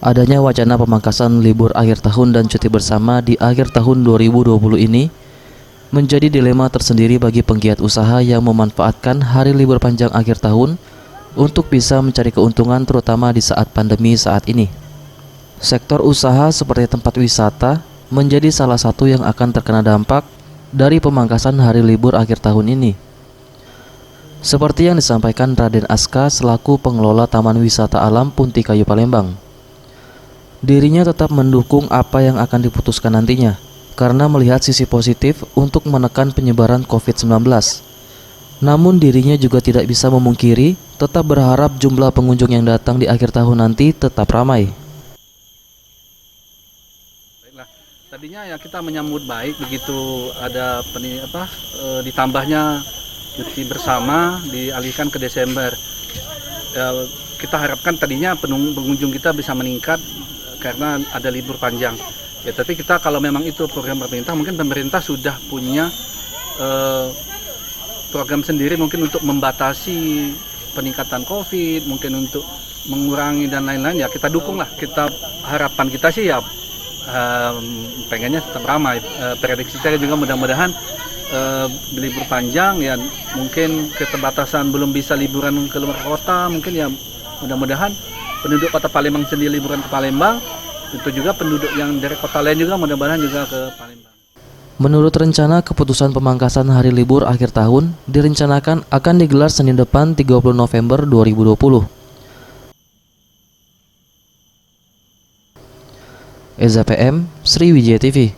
Adanya wacana pemangkasan libur akhir tahun dan cuti bersama di akhir tahun 2020 ini menjadi dilema tersendiri bagi penggiat usaha yang memanfaatkan hari libur panjang akhir tahun untuk bisa mencari keuntungan terutama di saat pandemi saat ini. Sektor usaha seperti tempat wisata menjadi salah satu yang akan terkena dampak dari pemangkasan hari libur akhir tahun ini. Seperti yang disampaikan Raden Aska selaku pengelola Taman Wisata Alam Punti Kayu Palembang. Dirinya tetap mendukung apa yang akan diputuskan nantinya karena melihat sisi positif untuk menekan penyebaran COVID-19. Namun dirinya juga tidak bisa memungkiri tetap berharap jumlah pengunjung yang datang di akhir tahun nanti tetap ramai. Baiklah, tadinya ya kita menyambut baik begitu ada ditambahnya cuti bersama dialihkan ke Desember. Kita harapkan tadinya pengunjung kita bisa meningkat karena ada libur panjang. Ya, tapi kita kalau memang itu program pemerintah, mungkin pemerintah sudah punya program sendiri mungkin untuk membatasi peningkatan COVID, mungkin untuk mengurangi dan lain-lain. Ya kita dukung lah. Harapan kita sih ya pengennya tetap ramai. Prediksi saya juga mudah-mudahan libur panjang ya, mungkin keterbatasan belum bisa liburan ke luar kota, mungkin ya mudah-mudahan penduduk kota Palembang sendiri liburan ke Palembang, itu juga penduduk yang dari kota lain juga mudah-mudahan juga ke Palembang. Menurut rencana, keputusan pemangkasan hari libur akhir tahun direncanakan akan digelar Senin depan 30 November 2020. Eza PM, Sriwijaya TV.